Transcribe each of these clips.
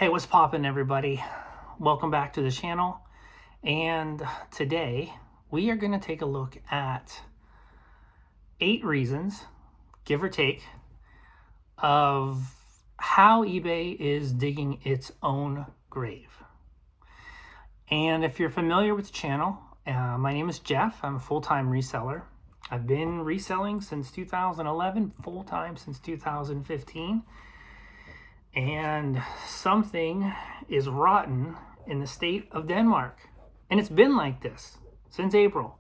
Hey, what's poppin', everybody? Welcome back to the channel. And today we are going to take a look at 8 reasons, give or take, of how eBay is digging its own grave. And if you're familiar with the channel, my name is Jeff. I'm a full-time reseller. I've been reselling since 2011, full-time since 2015. And something is rotten in the state of Denmark. And it's been like this since April.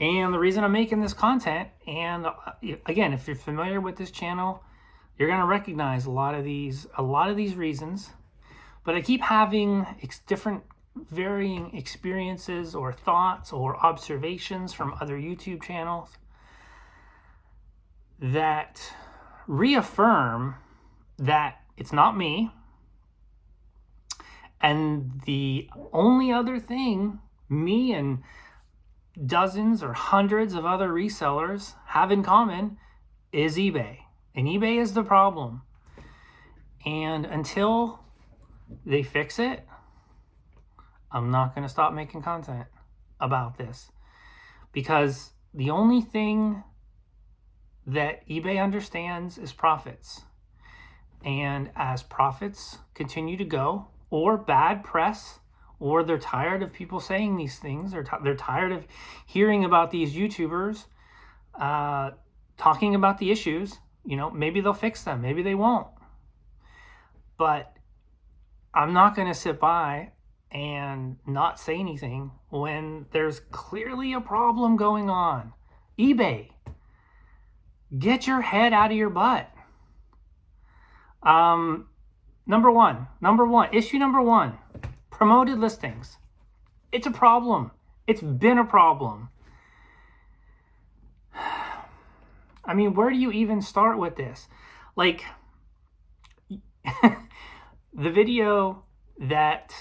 And the reason I'm making this content, and again, if you're familiar with this channel, you're going to recognize a lot of these reasons. But I keep having different varying experiences or thoughts or observations from other YouTube channels that reaffirm that it's not me. And the only other thing me and dozens or hundreds of other resellers have in common is eBay. And eBay is the problem. And until they fix it, I'm not going to stop making content about this. Because the only thing that eBay understands is profits. And as profits continue to go, or bad press, or they're tired of people saying these things, or they're tired of hearing about these YouTubers talking about the issues, maybe they'll fix them, maybe they won't. But I'm not going to sit by and not say anything when there's clearly a problem going on. eBay, get your head out of your butt. Issue number one, promoted listings. It's a problem. It's been a problem. I mean, where do you even start with this? Like, the video that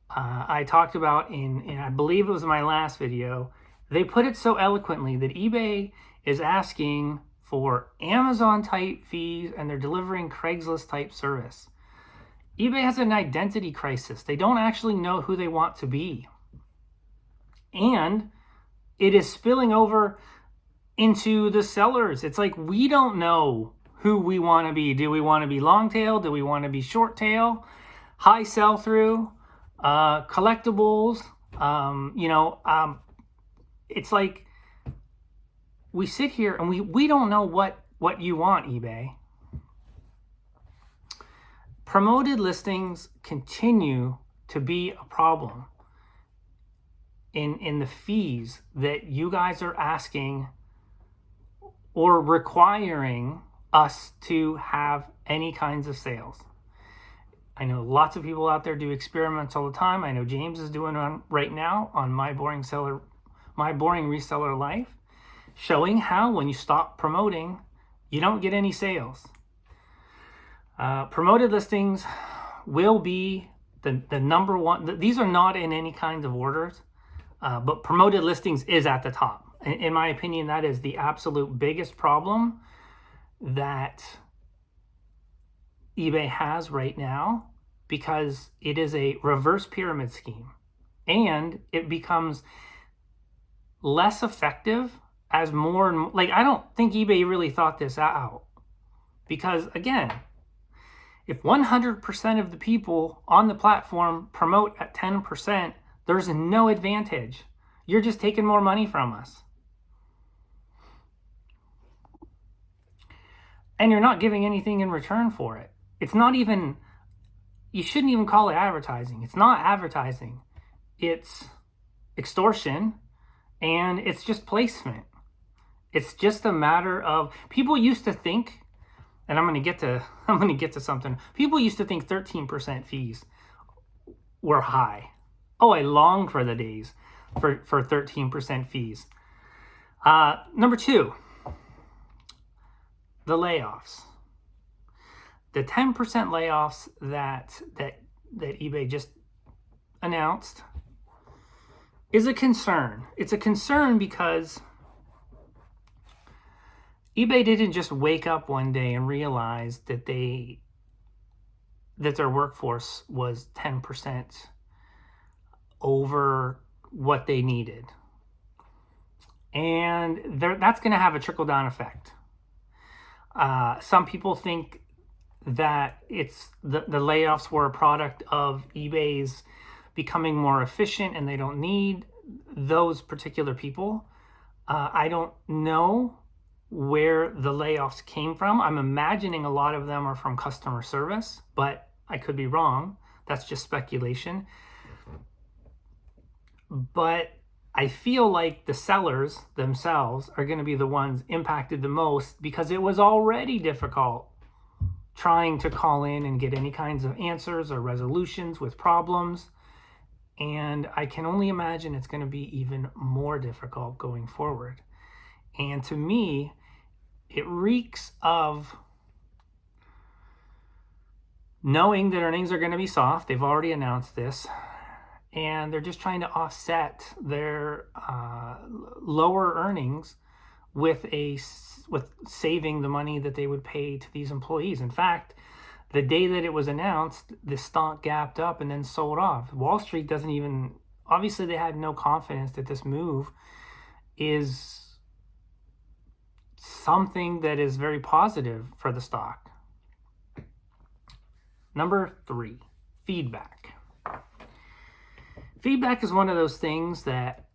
I talked about in I believe it was my last video, they put it so eloquently that eBay is asking for Amazon type fees and they're delivering Craigslist type service. eBay has an identity crisis. They don't actually know who they want to be. And it is spilling over into the sellers. It's like, we don't know who we want to be. Do we want to be long tail? Do we want to be short tail? High sell through? Collectibles? It's like, we sit here and we don't know what you want, eBay. Promoted listings continue to be a problem in the fees that you guys are asking or requiring us to have any kinds of sales. I know lots of people out there do experiments all the time. I know James is doing one right now on My Boring Reseller Life, showing how when you stop promoting, you don't get any sales. Promoted listings will be the number one. These are not in any kinds of orders, but promoted listings is at the top. In my opinion, that is the absolute biggest problem that eBay has right now, because it is a reverse pyramid scheme and it becomes less effective as more and more, I don't think eBay really thought this out. Because again, if 100% of the people on the platform promote at 10%, there's no advantage. You're just taking more money from us. And you're not giving anything in return for it. It's not even, you shouldn't even call it advertising. It's not advertising. It's extortion, and it's just placement. It's just a matter of, people used to think, and I'm going to get to something. People used to think 13% fees were high. Oh, I long for the days for 13% fees. Number two, the layoffs. The 10% layoffs that eBay just announced is a concern. It's a concern because eBay didn't just wake up one day and realize that they that their workforce was 10% over what they needed. And that's going to have a trickle-down effect. Some people think that it's the layoffs were a product of eBay's becoming more efficient and they don't need those particular people. I don't know where the layoffs came from. I'm imagining a lot of them are from customer service, but I could be wrong. That's just speculation. But I feel like the sellers themselves are going to be the ones impacted the most, because it was already difficult trying to call in and get any kinds of answers or resolutions with problems. And I can only imagine it's going to be even more difficult going forward. And to me, it reeks of knowing that earnings are going to be soft. They've already announced this. And they're just trying to offset their lower earnings with saving the money that they would pay to these employees. In fact, the day that it was announced, the stock gapped up and then sold off. Wall Street doesn't even, obviously they had no confidence that this move is something that is very positive for the stock. Number 3, feedback. Feedback is one of those things that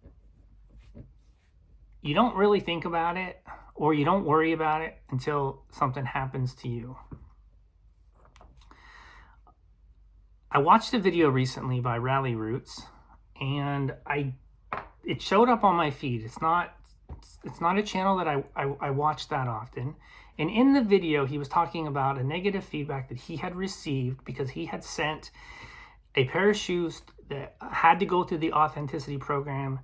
you don't really think about it, or you don't worry about it until something happens to you. I watched a video recently by Rally Roots, and it showed up on my feed. It's not a channel that I watch that often. And in the video, he was talking about a negative feedback that he had received because he had sent a pair of shoes that had to go through the authenticity program.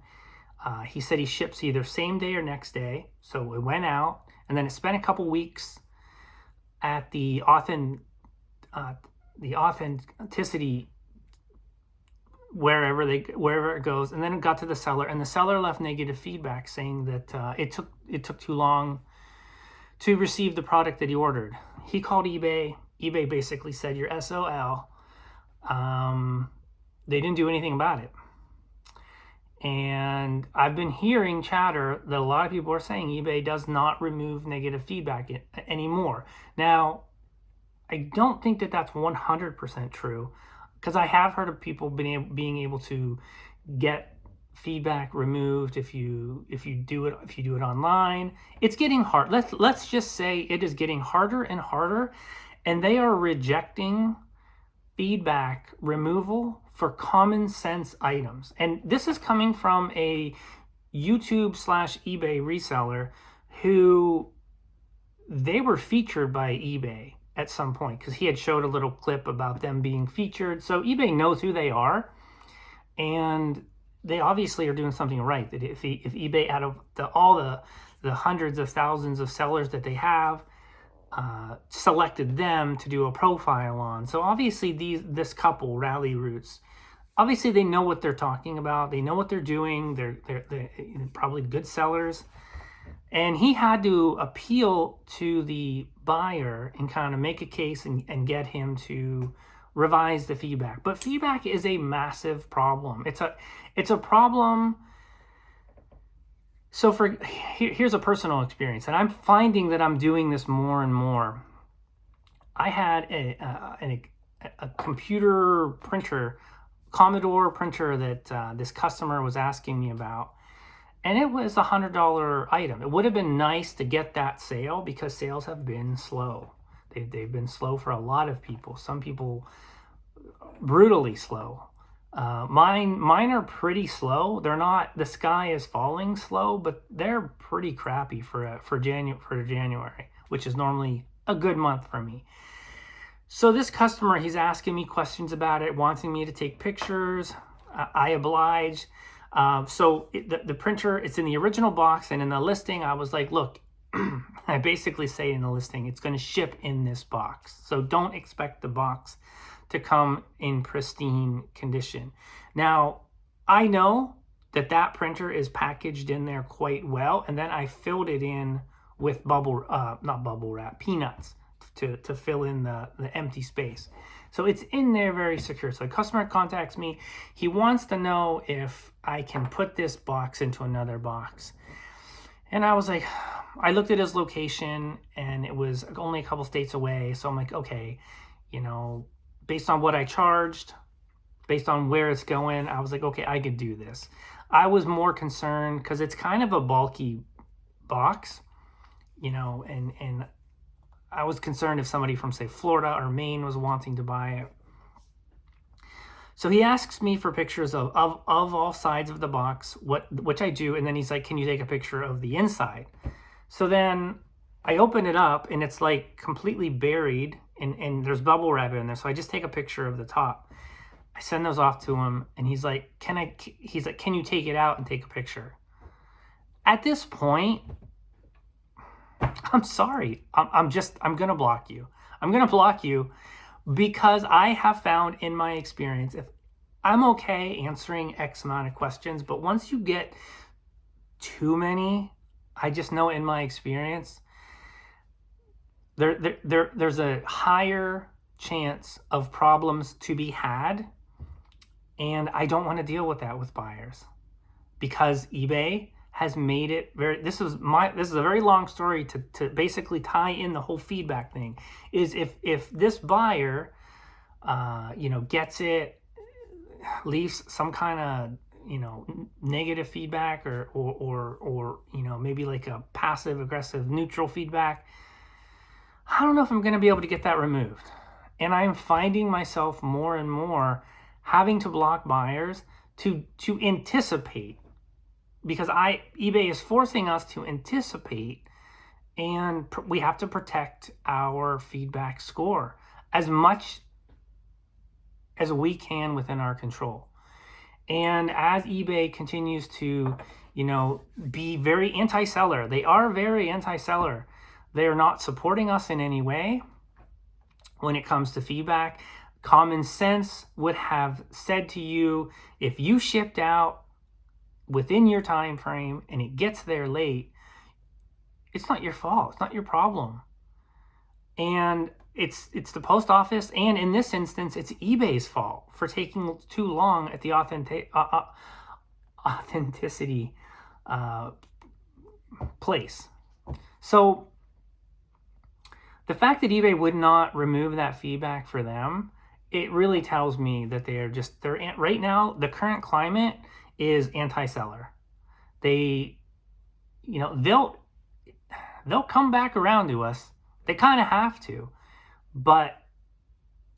He said he ships either same day or next day. So it went out, and then it spent a couple weeks at the authenticity wherever it goes, and then it got to the seller, and the seller left negative feedback saying that it took too long to receive the product that he ordered. He called eBay. eBay basically said, "You're SOL." They didn't do anything about it. And I've been hearing chatter that a lot of people are saying eBay does not remove negative feedback anymore. Now, I don't think that that's 100% true, because I have heard of people being able to get feedback removed if you do it online. It's getting hard. Let's just say it is getting harder and harder, and they are rejecting feedback removal for common sense items. And this is coming from a YouTube/eBay reseller who they were featured by eBay at some point, because he had showed a little clip about them being featured. So eBay knows who they are, and they obviously are doing something right. That if eBay, out of all the hundreds of thousands of sellers that they have, selected them to do a profile on. So obviously this couple, Rally Roots, obviously they know what they're talking about. They know what they're doing. They're probably good sellers. And he had to appeal to the buyer and kind of make a case and get him to revise the feedback. But feedback is a massive problem. It's a problem. So here's a personal experience, and I'm finding that I'm doing this more and more. I had a computer printer, Commodore printer that this customer was asking me about. And it was a $100 item. It would have been nice to get that sale, because sales have been slow. They've been slow for a lot of people. Some people brutally slow. Mine are pretty slow. They're not the sky is falling slow, but they're pretty crappy for January, which is normally a good month for me. So this customer, he's asking me questions about it, wanting me to take pictures. I oblige. So the printer, it's in the original box, and in the listing, I was like, look, I basically say in the listing, it's going to ship in this box. So don't expect the box to come in pristine condition. Now, I know that printer is packaged in there quite well, and then I filled it in with not bubble wrap, peanuts to fill in the empty space. So it's in there very secure. So a customer contacts me. He wants to know if I can put this box into another box. And I was like, I looked at his location and it was only a couple states away. So I'm like, okay, based on what I charged, based on where it's going, I was like, okay, I could do this. I was more concerned because it's kind of a bulky box, and I was concerned if somebody from, say, Florida or Maine was wanting to buy it. So he asks me for pictures of all sides of the box, which I do, and then he's like, can you take a picture of the inside? So then I open it up, and it's like completely buried, and there's bubble wrap in there. So I just take a picture of the top. I send those off to him, and he's like, can you take it out and take a picture? At this point, I'm sorry. I'm going to block you. I'm going to block you because I have found in my experience, if I'm okay answering X amount of questions, but once you get too many, I just know in my experience, there's a higher chance of problems to be had. And I don't want to deal with that with buyers because eBay has made it very, this is a very long story to basically tie in the whole feedback thing, is if this buyer, gets it, leaves some kind of, negative feedback or maybe like a passive aggressive neutral feedback, I don't know if I'm going to be able to get that removed. And I'm finding myself more and more having to block buyers to anticipate, because eBay is forcing us to anticipate, and we have to protect our feedback score as much as we can within our control. And as eBay continues to, be very anti-seller, they are very anti-seller. They are not supporting us in any way when it comes to feedback. Common sense would have said to you, if you shipped out within your time frame and it gets there late, it's not your fault. It's not your problem. And it's the post office, and in this instance, it's eBay's fault for taking too long at the authenticity place. So the fact that eBay would not remove that feedback for them, it really tells me that they're right now, the current climate is anti-seller. They'll come back around to us. They kind of have to. But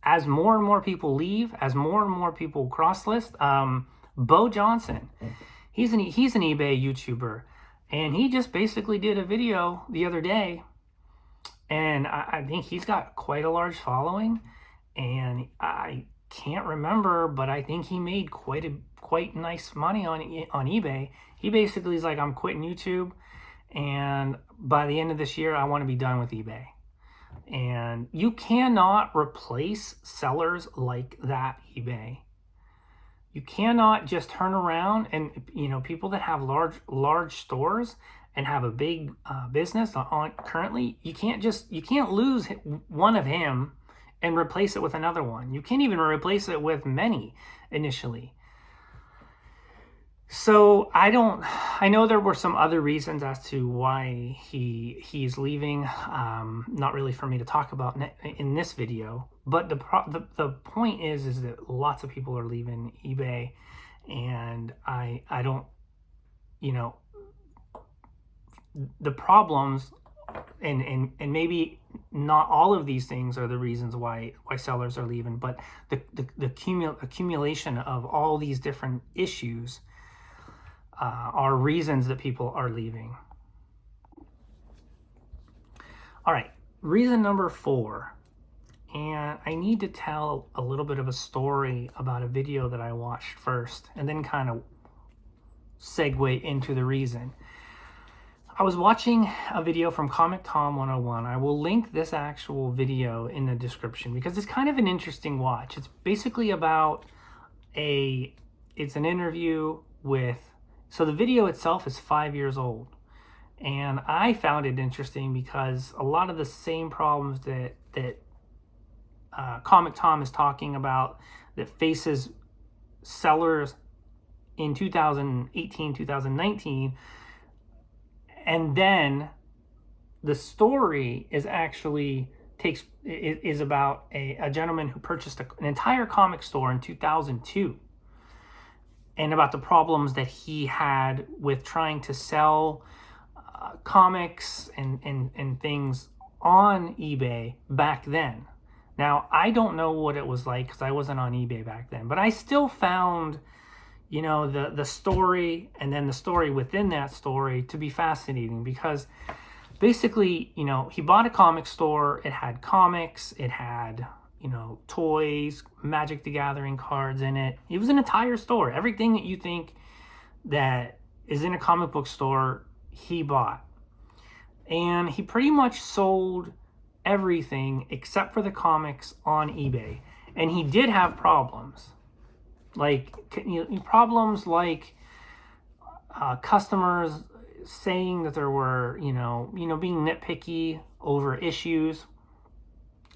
as more and more people leave, as more and more people cross-list, Bo Johnson, he's an eBay YouTuber, and he just basically did a video the other day, and I think he's got quite a large following, and I can't remember, but I think he made quite nice money on eBay. He basically is like, I'm quitting YouTube, and by the end of this year, I want to be done with eBay. And you cannot replace sellers like that, eBay. You cannot just turn around and, people that have large stores and have a big business on currently, you can't lose one of him and replace it with another one. You can't even replace it with many initially. So I know there were some other reasons as to why he's leaving. Not really for me to talk about in this video, but the point is that lots of people are leaving eBay, and I don't, the problems and maybe not all of these things are the reasons why sellers are leaving, but the accumulation of all these different issues are reasons that people are leaving. All right, reason number 4. And I need to tell a little bit of a story about a video that I watched first, and then kind of segue into the reason. I was watching a video from Comic Tom 101. I will link this actual video in the description because it's kind of an interesting watch. It's basically about it's an interview with, so the video itself is 5 years old. And I found it interesting because a lot of the same problems that Comic Tom is talking about that faces sellers in 2018, 2019. And then the story is actually is about a gentleman who purchased an entire comic store in 2002, and about the problems that he had with trying to sell comics and things on eBay back then. Now, I don't know what it was like because I wasn't on eBay back then, but I still found, the story and then the story within that story to be fascinating, because basically, he bought a comic store. It had comics, it had, toys, Magic the Gathering cards in it. It was an entire store. Everything that you think that is in a comic book store, he bought. And he pretty much sold everything except for the comics on eBay. And he did have problems. Problems like customers saying that there were, being nitpicky over issues.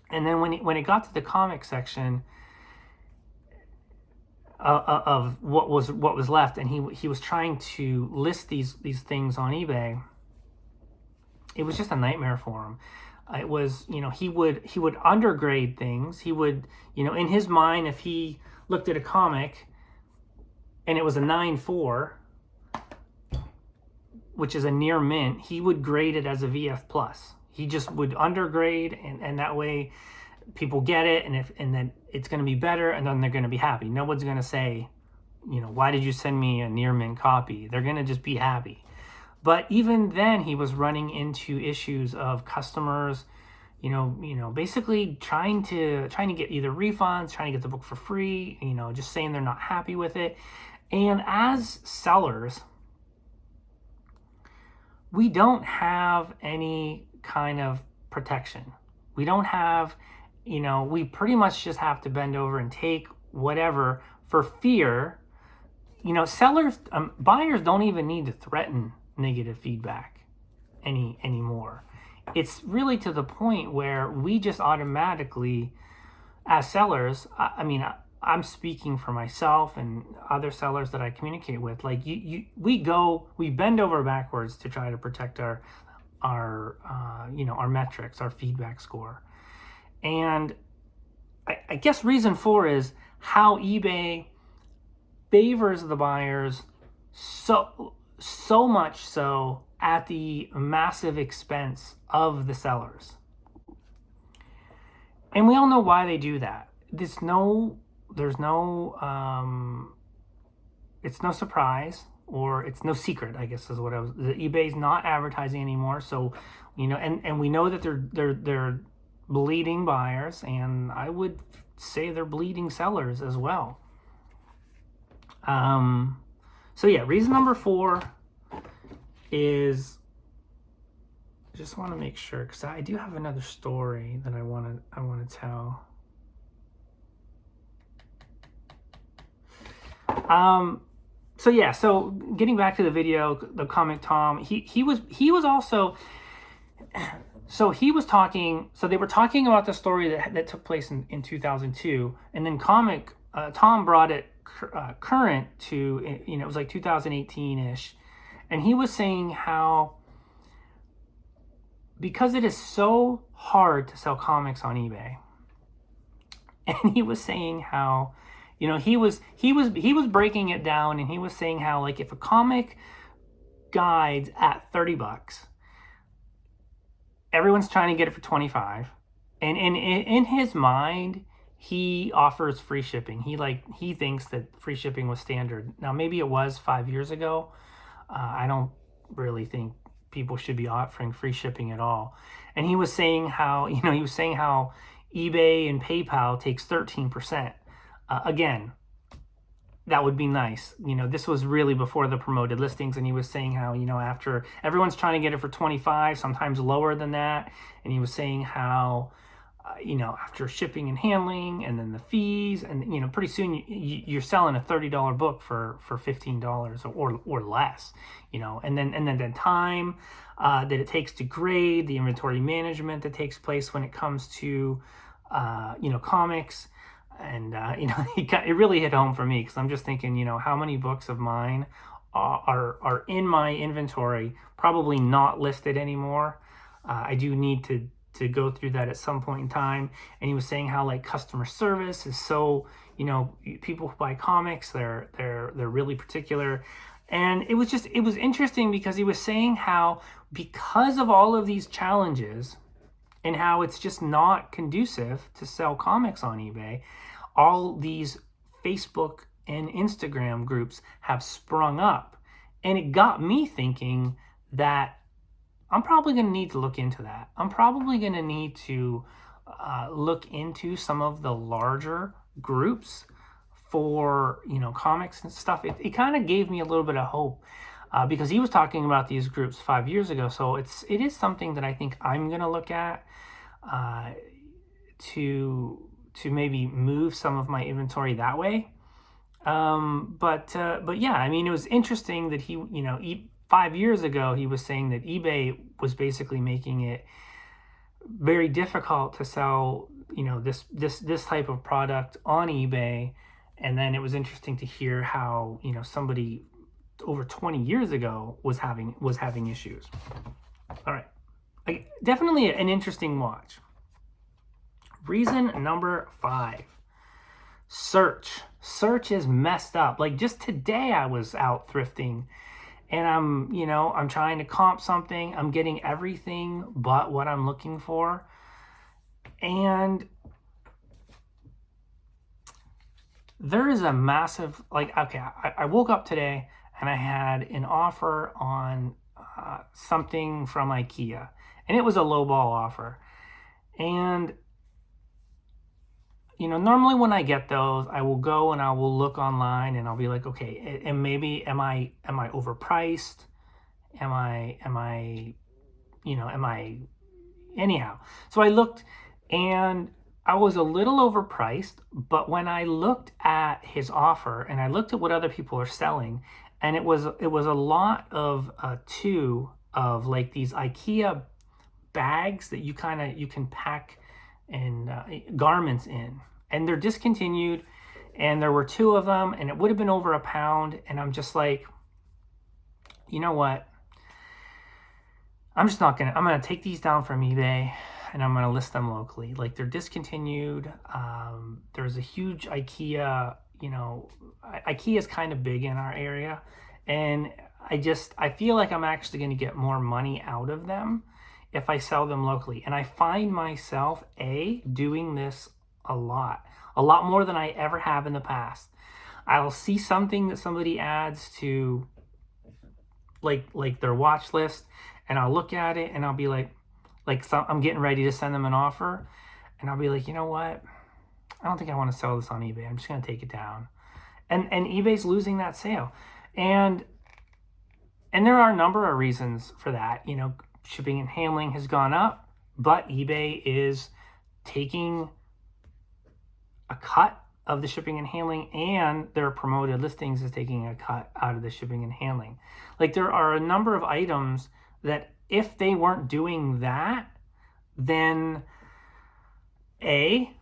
And then when it got to the comic section of what was left, and he was trying to list these things on eBay, it was just a nightmare for him. It was, he would undergrade things. He would, in his mind, if he looked at a comic and it was a 9.4, which is a near mint, he would grade it as a VF plus. He just would undergrade, and that way people get it, and then it's going to be better, and then they're going to be happy. No one's going to say, why did you send me a near mint copy? They're going to just be happy. But even then, he was running into issues of customers, basically trying to get either refunds, trying to get the book for free, just saying they're not happy with it. And as sellers, we don't have any kind of protection. We don't have, we pretty much just have to bend over and take whatever for fear. Sellers, buyers don't even need to threaten negative feedback anymore. It's really to the point where we just automatically, as sellers, I'm speaking for myself and other sellers that I communicate with, we bend over backwards to try to protect our metrics, our feedback score. And I guess reason 4 is how eBay favors the buyers so much so at the massive expense of the sellers. And we all know why they do that. It's no surprise, or it's no secret, I guess is what eBay's not advertising anymore. So, and we know that they're bleeding buyers, and I would say they're bleeding sellers as well. So yeah, reason number 4 is, I just want to make sure, because I do have another story that I want to tell. So yeah, so getting back to the video, the Comic Tom, he was also, so he was talking, so they were talking about the story that took place in 2002, and then Comic Tom brought it current to, it was like 2018-ish, and he was saying how, because it is so hard to sell comics on eBay, and he was saying how, he was breaking it down, and he was saying how, like, if a comic guide's at $30, everyone's trying to get it for $25, and in his mind, he offers free shipping. He thinks that free shipping was standard. Now, maybe it was 5 years ago. I don't really think people should be offering free shipping at all. And he was saying how, eBay and PayPal takes 13%. Again, that would be nice. This was really before the promoted listings, and he was saying how, after everyone's trying to get it for 25, sometimes lower than that. And he was saying how after shipping and handling and then the fees, and pretty soon you're selling a $30 book for $15 or less, and then the time that it takes to grade, the inventory management that takes place when it comes to comics. And it really hit home for me, because I'm just thinking, how many books of mine are in my inventory, probably not listed anymore. I do need to go through that at some point in time. And he was saying how, like, customer service is so, people who buy comics, they're really particular. And it was interesting, because he was saying how, because of all of these challenges and how it's just not conducive to sell comics on eBay, all these Facebook and Instagram groups have sprung up. And it got me thinking that I'm probably going to need to look into that. I'm probably going to need to look into some of the larger groups for, comics and stuff. It kind of gave me a little bit of hope, because he was talking about these groups 5 years ago. So it is something that I think I'm going to look at to maybe move some of my inventory that way. But yeah, I mean, it was interesting that he 5 years ago, he was saying that eBay was basically making it very difficult to sell, this type of product on eBay. And then it was interesting to hear how, somebody over 20 years ago was having issues. All right. Definitely an interesting watch. Reason number 5. Search is messed up. Like, just today I was out thrifting, and I'm trying to comp something. I'm getting everything but what I'm looking for. And there is a massive, I woke up today and I had an offer on something from IKEA, and it was a lowball offer. And normally when I get those, I will go and I will look online, and I'll be like, okay, and maybe am I overpriced? Am I anyhow? So I looked, and I was a little overpriced, but when I looked at his offer and I looked at what other people are selling, and it was a lot of two of, like, these IKEA bags that you can pack and garments in, and they're discontinued, and there were 2 of them, and it would have been over £1. And I'm just like, you know what, I'm gonna take these down from eBay, and I'm gonna list them locally. Like, they're discontinued. There's a huge IKEA, IKEA is kind of big in our area, and I feel like I'm actually going to get more money out of them if I sell them locally. And I find myself doing this a lot more than I ever have in the past. I'll see something that somebody adds to like their watch list, and I'll look at it, and I'll be like I'm getting ready to send them an offer, and I'll be like, you know what, I don't think I want to sell this on eBay. I'm just going to take it down. And eBay's losing that sale. And there are a number of reasons for that. Shipping and handling has gone up, but eBay is taking a cut of the shipping and handling, and their promoted listings is taking a cut out of the shipping and handling. Like, there are a number of items that if they weren't doing that, then I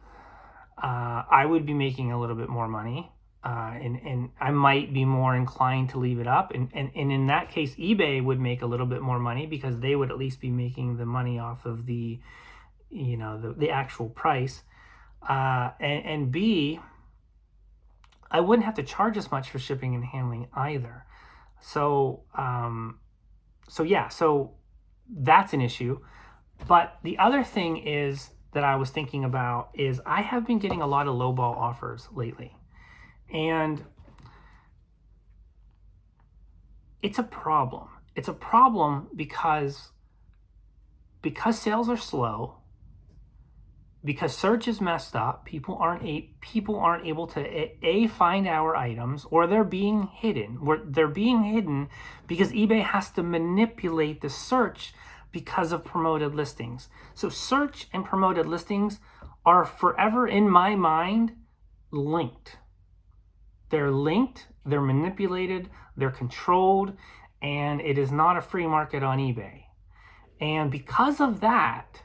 would be making a little bit more money, and I might be more inclined to leave it up. And in that case, eBay would make a little bit more money, because they would at least be making the money off of the actual price. And B, I wouldn't have to charge as much for shipping and handling either. So that's an issue. But the other thing is that I was thinking about is I have been getting a lot of lowball offers lately. And it's a problem. It's a problem because sales are slow, because search is messed up. People aren't able to find our items, or they're being hidden. They're being hidden because eBay has to manipulate the search because of promoted listings. So search and promoted listings are forever in my mind linked. They're linked, they're manipulated, they're controlled, and it is not a free market on eBay. And because of that,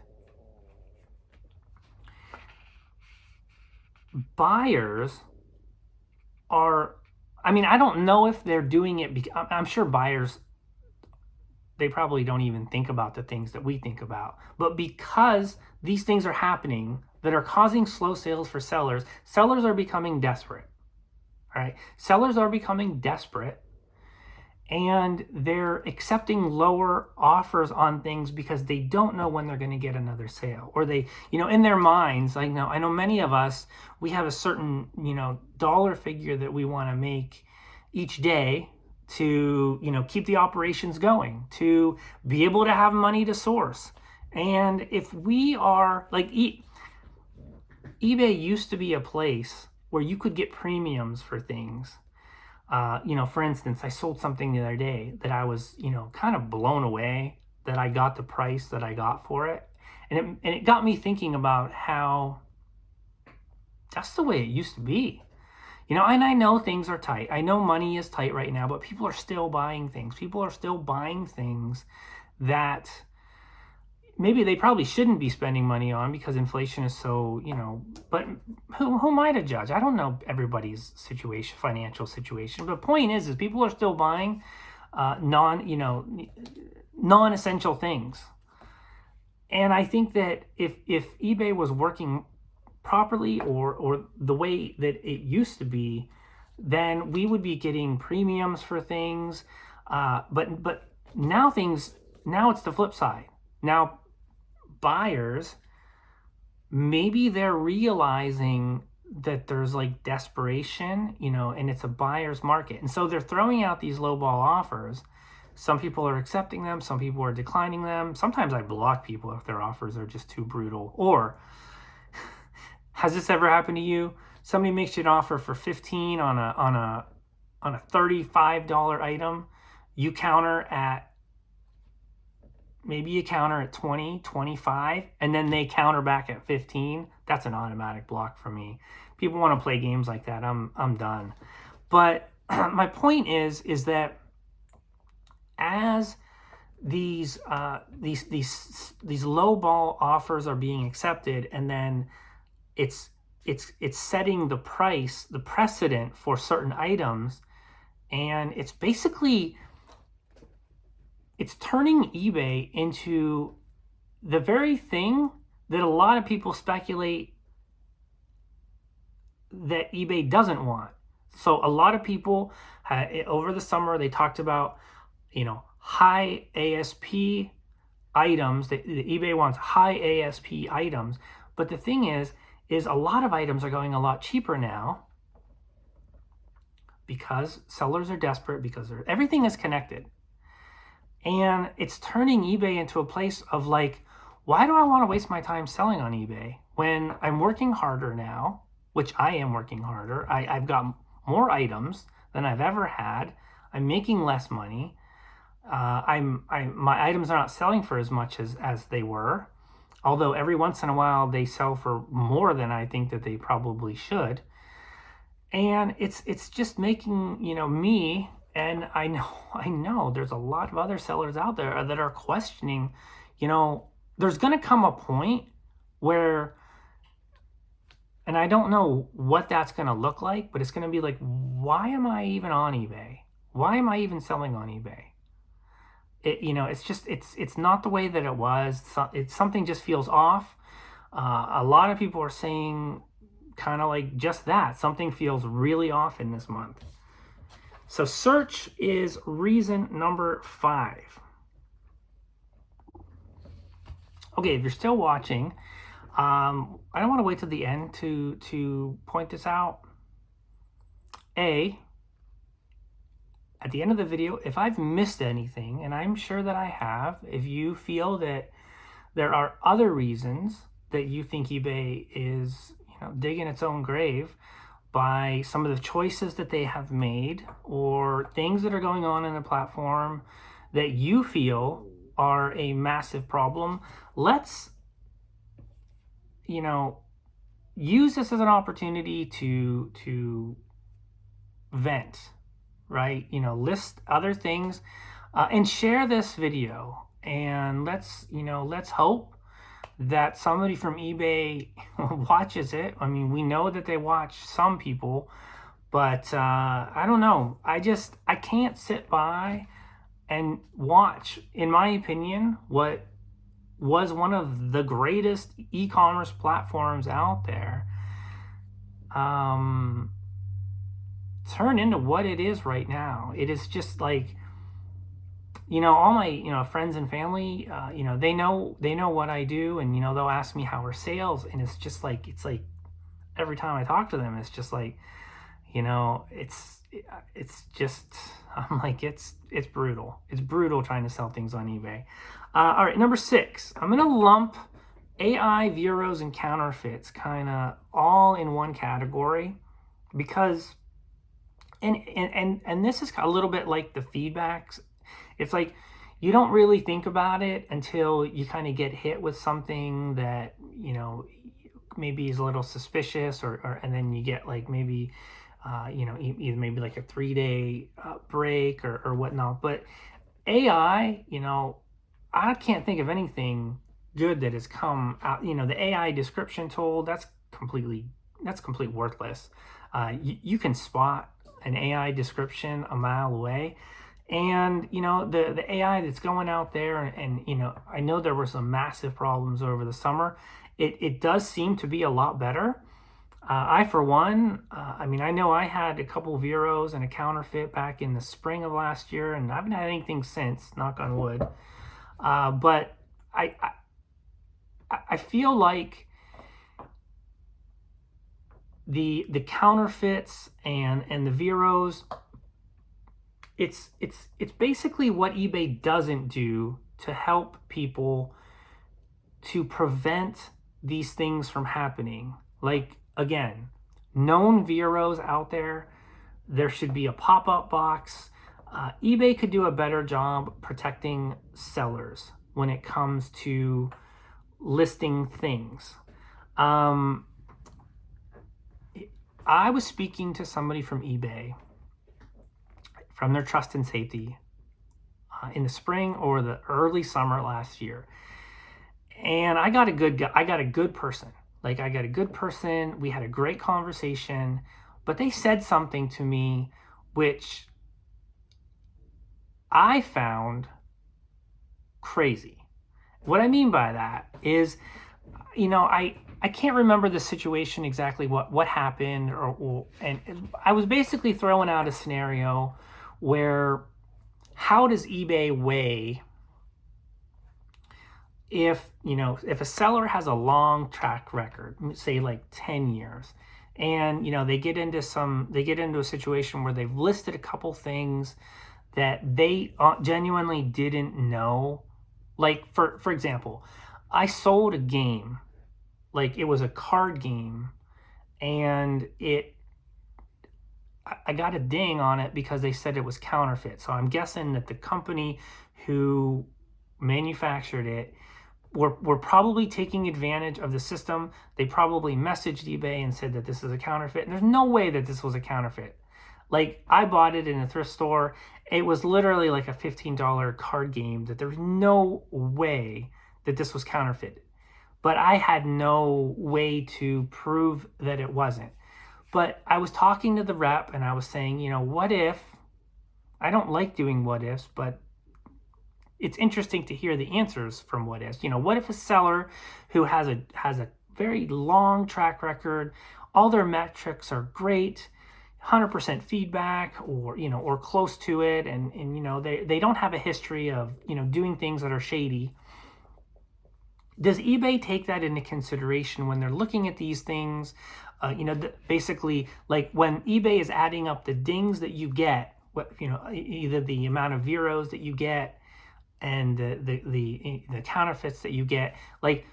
buyers are, I mean, I don't know if they're doing it, I'm sure buyers, they probably don't even think about the things that we think about. But because these things are happening that are causing slow sales for sellers, sellers are becoming desperate. All right, sellers are becoming desperate, and they're accepting lower offers on things because they don't know when they're going to get another sale, or they, in their minds, I know many of us, we have a certain, dollar figure that we want to make each day to, keep the operations going, to be able to have money to source. And if we are like, eBay used to be a place where you could get premiums for things. For instance, I sold something the other day that I was, kind of blown away that I got the price that I got for it. And it got me thinking about how that's the way it used to be. And I know things are tight. I know money is tight right now, but people are still buying things. People are still buying things that maybe they probably shouldn't be spending money on because inflation is so, but who am I to judge? I don't know everybody's situation, financial situation. But the point is people are still buying non-essential things. And I think that if eBay was working properly or the way that it used to be, then we would be getting premiums for things. But now it's the flip side. Now buyers, maybe they're realizing that there's like desperation, and it's a buyer's market. And so they're throwing out these lowball offers. Some people are accepting them. Some people are declining them. Sometimes I block people if their offers are just too brutal. Or has this ever happened to you? Somebody makes you an offer for $15 on a $35 item. You counter at maybe 20, 25, and then they counter back at 15. That's an automatic block for me. People want to play games like that. I'm done. But my point is that as these low ball offers are being accepted, and then it's setting the price, the precedent for certain items, and it's basically turning eBay into the very thing that a lot of people speculate that eBay doesn't want. So a lot of people over the summer, they talked about, high ASP items. That eBay wants high ASP items. But the thing is a lot of items are going a lot cheaper now because sellers are desperate, because everything is connected. And it's turning eBay into a place of like, why do I want to waste my time selling on eBay when I'm working harder now, which I am working harder. I've got more items than I've ever had. I'm making less money. My items are not selling for as much as they were, although every once in a while they sell for more than I think that they probably should. And it's just making, me, and I know there's a lot of other sellers out there that are questioning, there's going to come a point where, and I don't know what that's going to look like, but it's going to be like, why am I even on eBay? Why am I even selling on eBay? It's not the way that it was. Something just feels off. A lot of people are saying kind of like just that. Something feels really off in this month. So search is reason number 5. Okay, if you're still watching, I don't want to wait till the end to point this out. At the end of the video, if I've missed anything, and I'm sure that I have, if you feel that there are other reasons that you think eBay is, digging its own grave by some of the choices that they have made or things that are going on in the platform that you feel are a massive problem, let's, use this as an opportunity to vent, right? List other things, and share this video. And let's hope that somebody from eBay watches it. I mean, we know that they watch some people, but I don't know. I can't sit by and watch, in my opinion, what was one of the greatest e-commerce platforms out there turn into what it is right now. It is just like, all my, friends and family, they know what I do, and, they'll ask me how are sales, and it's like every time I talk to them, it's just like, it's just, I'm like, it's brutal. It's brutal trying to sell things on eBay. All right, number 6, I'm going to lump AI, Veros, and counterfeits kind of all in one category, because, and this is a little bit like the feedbacks. It's like, you don't really think about it until you kind of get hit with something that, maybe is a little suspicious, and then you get like maybe, either maybe like a 3-day break or whatnot. But AI, I can't think of anything good that has come out. The AI description tool, that's complete worthless. You can spot an AI description a mile away. And, the AI that's going out there, and I know there were some massive problems over the summer. It does seem to be a lot better. I, for one, I know I had a couple of Veros and a counterfeit back in the spring of last year, and I haven't had anything since, knock on wood. But I feel like the counterfeits and the Veros, it's basically what eBay doesn't do to help people to prevent these things from happening. Like, again, known Veros out there should be a pop-up box. eBay could do a better job protecting sellers when it comes to listing things. I was speaking to somebody from eBay, from their trust and safety, in the spring or the early summer last year. And I got a good person. We had a great conversation, but they said something to me which I found crazy. What I mean by that is, I can't remember the situation exactly, what happened, and I was basically throwing out a scenario where, how does eBay weigh if a seller has a long track record, say like 10 years, and they get into a situation where they've listed a couple things that they genuinely didn't know. Like, for example, I sold a game, like it was a card game, and I got a ding on it because they said it was counterfeit. So I'm guessing that the company who manufactured it were probably taking advantage of the system. They probably messaged eBay and said that this is a counterfeit. And there's no way that this was a counterfeit. Like, I bought it in a thrift store. It was literally like a $15 card game, that there was no way that this was counterfeit. But I had no way to prove that it wasn't. But I was talking to the rep, and I was saying, what if, I don't like doing what ifs, but it's interesting to hear the answers from what ifs. What if a seller who has a very long track record, all their metrics are great, 100% feedback, or close to it, and they don't have a history of doing things that are shady. Does eBay take that into consideration when they're looking at these things? Basically, like when eBay is adding up the dings that you get, either the amount of Veros that you get and the counterfeits that you get, like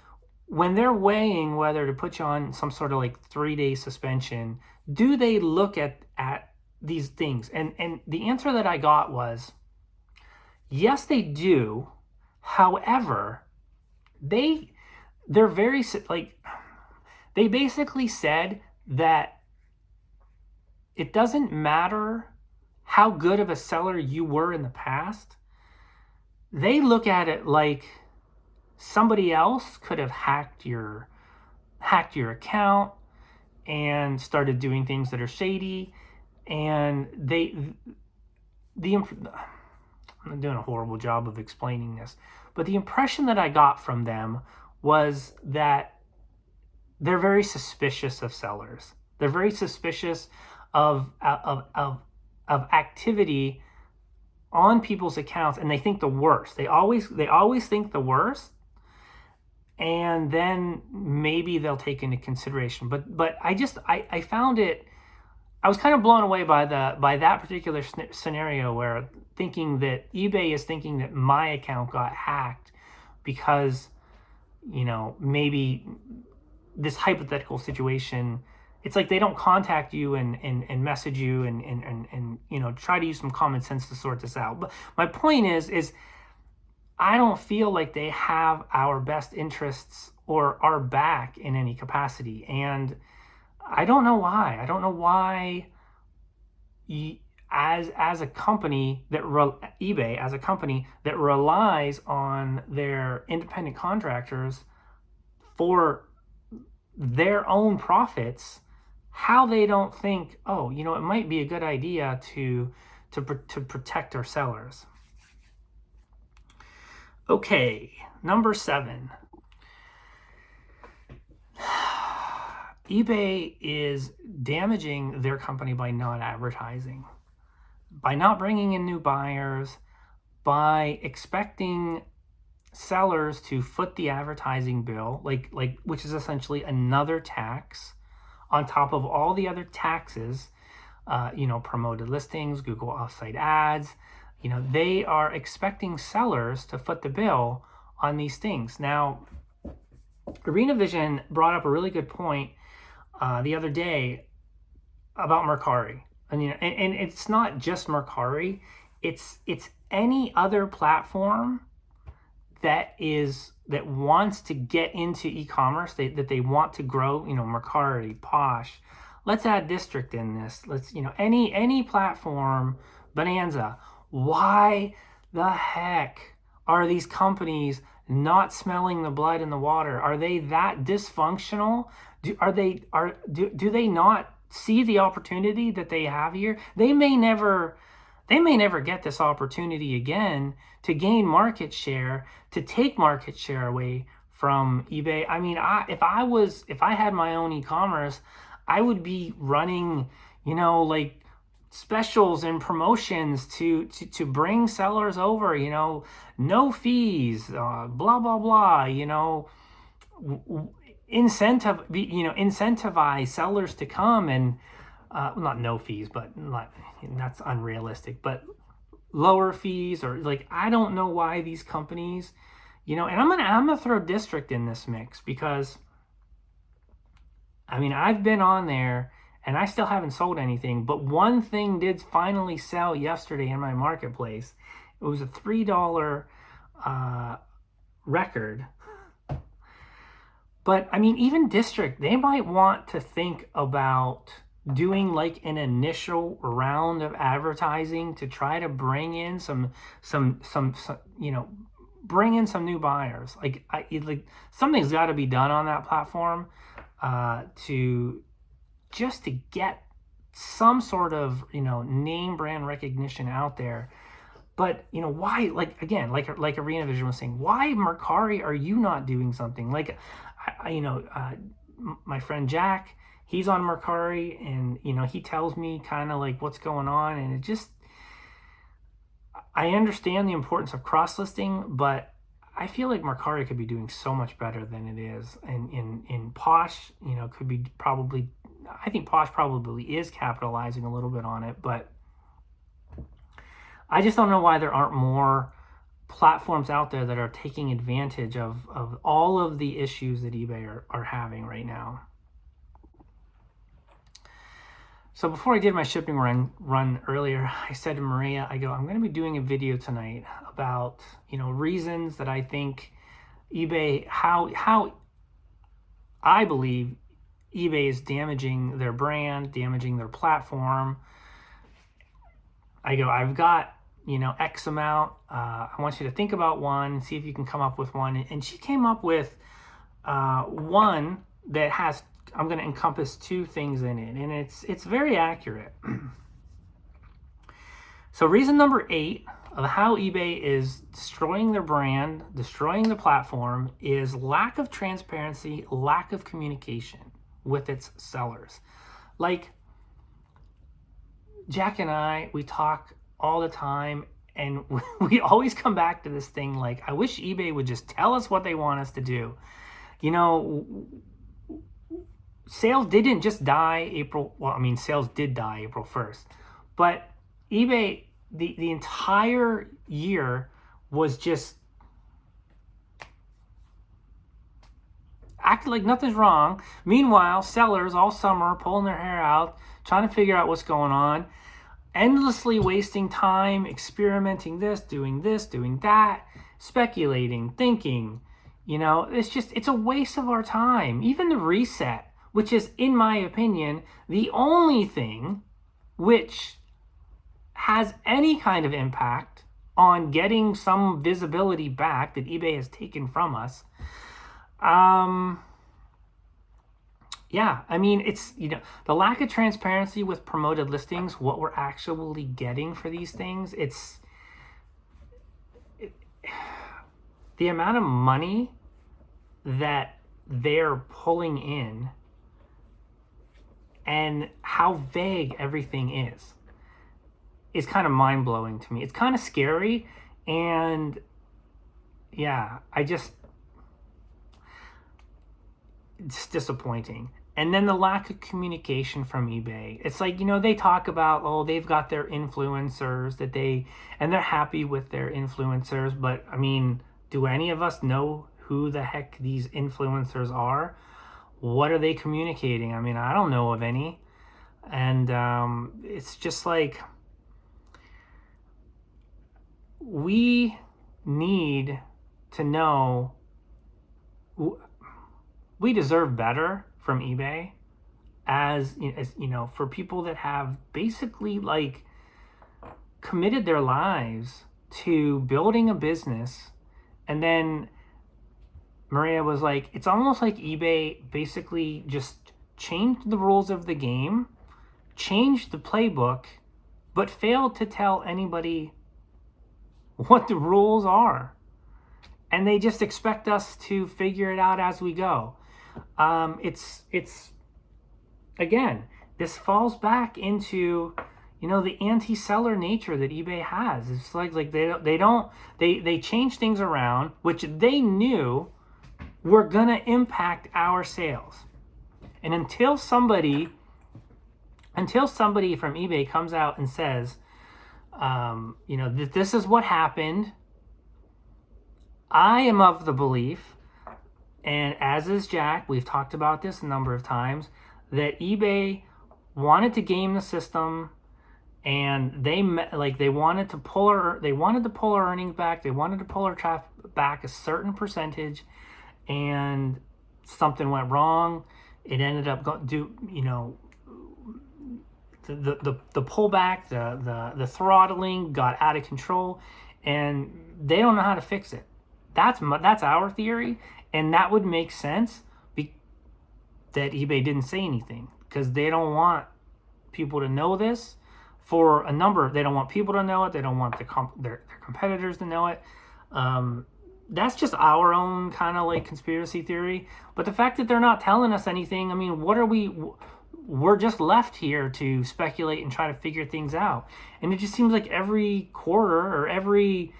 when they're weighing whether to put you on some sort of like 3-day suspension, do they look at these things? And the answer that I got was, yes, they do. However, they're very, like, They basically said that it doesn't matter how good of a seller you were in the past. They look at it like somebody else could have hacked your account and started doing things that are shady, and I'm doing a horrible job of explaining this, but the impression that I got from them was that they're very suspicious of sellers. They're very suspicious of activity on people's accounts, and they think the worst. They always think the worst, and then maybe they'll take into consideration. But I found it. I was kind of blown away by that particular scenario, where thinking that eBay is thinking that my account got hacked because, maybe this hypothetical situation. It's like they don't contact you and message you and try to use some common sense to sort this out. But my point is I don't feel like they have our best interests or our back in any capacity. And I don't know why. I don't know why as a company that eBay, as a company that relies on their independent contractors for their own profits, how they don't think, oh, it might be a good idea to protect our sellers. Okay, number 7. eBay is damaging their company by not advertising, by not bringing in new buyers, by expecting sellers to foot the advertising bill, which is essentially another tax on top of all the other taxes, promoted listings, Google offsite ads. They are expecting sellers to foot the bill on these things. Now, Arena Vision brought up a really good point the other day about Mercari. And it's not just Mercari, it's any other platform that wants to get into e-commerce, that they want to grow, Mercari, Posh. Let's add District in this. Let's, any platform, Bonanza. Why the heck are these companies not smelling the blood in the water? Are they that dysfunctional? Do they not see the opportunity that they have here? They may never get this opportunity again to gain market share, to take market share away from eBay. I mean, if I had my own e-commerce, I would be running, specials and promotions to bring sellers over, no fees, blah blah blah, incentivize sellers to come and not no fees, but that's unrealistic, but lower fees, or I don't know why these companies, and I'm gonna throw District in this mix, because I've been on there and I still haven't sold anything, but one thing did finally sell yesterday in my marketplace. It was a $3 record. But even District, they might want to think about doing an initial round of advertising to try to bring in some bring in some new buyers. Something's got to be done on that platform to get some sort of name brand recognition out there. But why, like Arena Vision was saying, why, Mercari, are you not doing something? My friend Jack, he's on Mercari, and he tells me kind of what's going on, and I understand the importance of cross-listing, but I feel like Mercari could be doing so much better than it is. And in Posh, could be probably, I think Posh probably is capitalizing a little bit on it, but I just don't know why there aren't more platforms out there that are taking advantage of all of the issues that eBay are having right now. So before I did my shipping run earlier, I said to Maria, I'm going to be doing a video tonight about, reasons that I think eBay, how I believe eBay is damaging their brand, damaging their platform. I go, I've got, X amount. I want you to think about one and see if you can come up with one. And she came up with one that has, I'm going to encompass two things in it, and it's very accurate. So reason number 8 of how eBay is destroying their brand, destroying the platform, is lack of transparency, lack of communication with its sellers. Like, Jack and I, we talk all the time, and we always come back to this thing like, I wish eBay would just tell us what they want us to do. Sales didn't just die sales did die April 1st, but eBay, the entire year was just acting like nothing's wrong. Meanwhile, sellers all summer pulling their hair out, trying to figure out what's going on, endlessly wasting time, experimenting doing this, doing that, speculating, thinking. It's a waste of our time. Even the reset, which is, in my opinion, the only thing which has any kind of impact on getting some visibility back that eBay has taken from us. It's, the lack of transparency with promoted listings, what we're actually getting for these things. The amount of money that they're pulling in and how vague everything is kind of mind-blowing to me. It's kind of scary, and it's disappointing. And then the lack of communication from eBay. It's like, they talk about, they've got their influencers and they're happy with their influencers, but do any of us know who the heck these influencers are? What are they communicating? I don't know of any. And it's just like, we need to know, we deserve better from eBay as for people that have basically like committed their lives to building a business. And then Maria was like, it's almost like eBay basically just changed the rules of the game, changed the playbook, but failed to tell anybody what the rules are. And they just expect us to figure it out as we go. It's again, this falls back into, the anti-seller nature that eBay has. It's like they change things around, which they knew were gonna impact our sales. And until somebody from eBay comes out and says, that this is what happened, I am of the belief, and as is Jack, we've talked about this a number of times, that eBay wanted to game the system, and they wanted to pull our earnings back, they wanted to pull our traffic back a certain percentage, and something went wrong. It ended up the pullback, the throttling got out of control, and they don't know how to fix it. That's our theory, and that would make sense that eBay didn't say anything, because they don't want people to know this for a number. They don't want people to know it. They don't want their competitors to know it. That's just our own kind of like conspiracy theory. But the fact that they're not telling us anything, what are we? We're just left here to speculate and try to figure things out. And it just seems like every quarter or every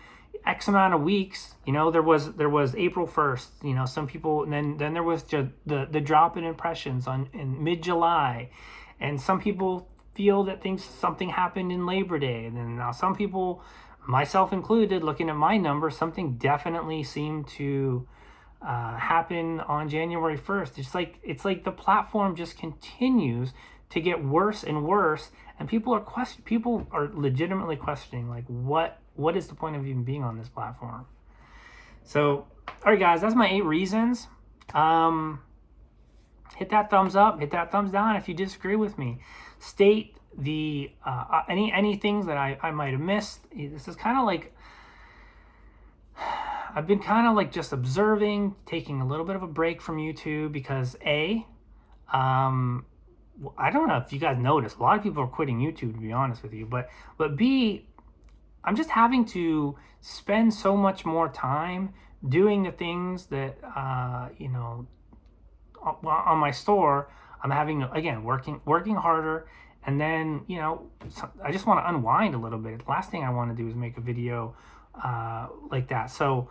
X amount of weeks, there was April 1st, some people, and then there was the drop in impressions in mid-July, and some people feel that something happened in Labor Day, and then now some people, myself included, looking at my numbers, something definitely seemed to happen on January 1st. It's like the platform just continues to get worse and worse, and people are legitimately questioning, like, what is the point of even being on this platform? So, all right, guys, that's my 8 reasons. hit that thumbs up, hit that thumbs down if you disagree with me. State the any things that I might have missed. This is kind of like, I've been kind of like just observing, taking a little bit of a break from YouTube because I don't know if you guys noticed, a lot of people are quitting YouTube, to be honest with you, but B, I'm just having to spend so much more time doing the things that you know, on my store. I'm having to, again, working harder, and then, you know, I just want to unwind a little bit. The last thing I want to do is make a video like that. So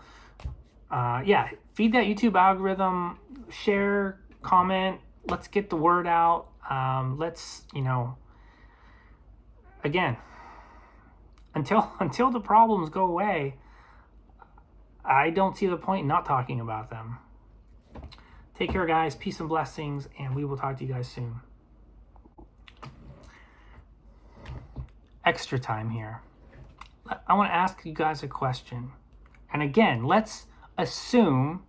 yeah, feed that YouTube algorithm, share, comment, let's get the word out. Let's, you know, again, until the problems go away, I don't see the point in not talking about them. Take care, guys. Peace and blessings, and we will talk to you guys soon. Extra time here. I want to ask you guys a question. And again, let's assume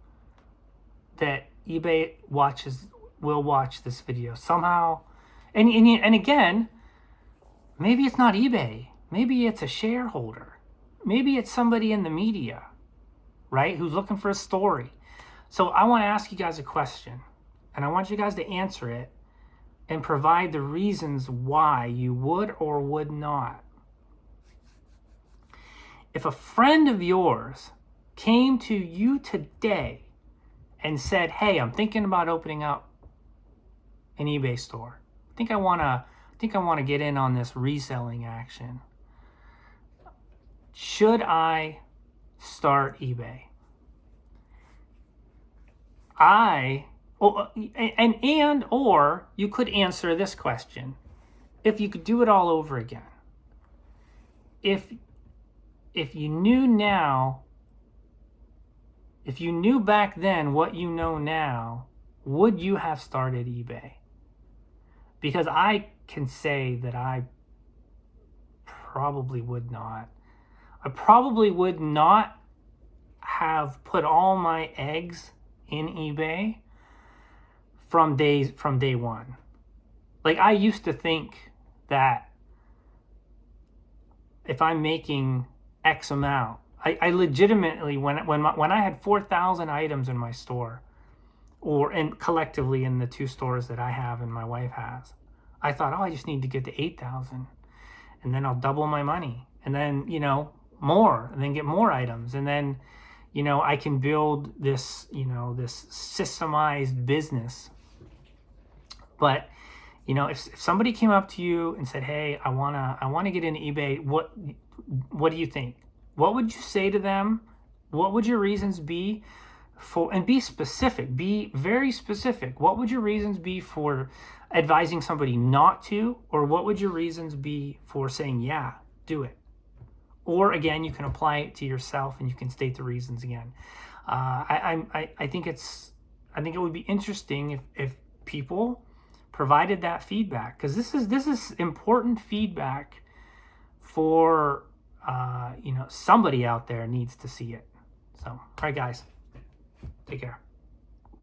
that eBay will watch this video somehow. And again, maybe it's not eBay. Maybe it's a shareholder. Maybe it's somebody in the media, right, who's looking for a story. So I want to ask you guys a question, and I want you guys to answer it and provide the reasons why you would or would not. If a friend of yours came to you today and said, hey, I'm thinking about opening up an eBay store. I think I want to get in on this reselling action. Should I start eBay? Or you could answer this question. If you could do it all over again. If you knew now, if you knew back then what you know now, would you have started eBay? Because I can say that I probably would not. I probably would not have put all my eggs in eBay from day one. Like, I used to think that if I'm making X amount, I legitimately, when I had 4,000 items in my store, and collectively in the 2 stores that I have and my wife has, I thought, oh, I just need to get to 8,000, and then I'll double my money, and then, you know, more, and then get more items, and then, you know, I can build this, you know, this systemized business. But, you know, if somebody came up to you and said, hey, I wanna get into eBay, what do you think? What would you say to them? What would your reasons be for, and be specific, be very specific. What would your reasons be for advising somebody not to, or what would your reasons be for saying, yeah, do it? Or again, you can apply it to yourself and you can state the reasons again. I think it would be interesting if people provided that feedback, because this is important feedback for you know, somebody out there needs to see it. So, all right, guys, take care.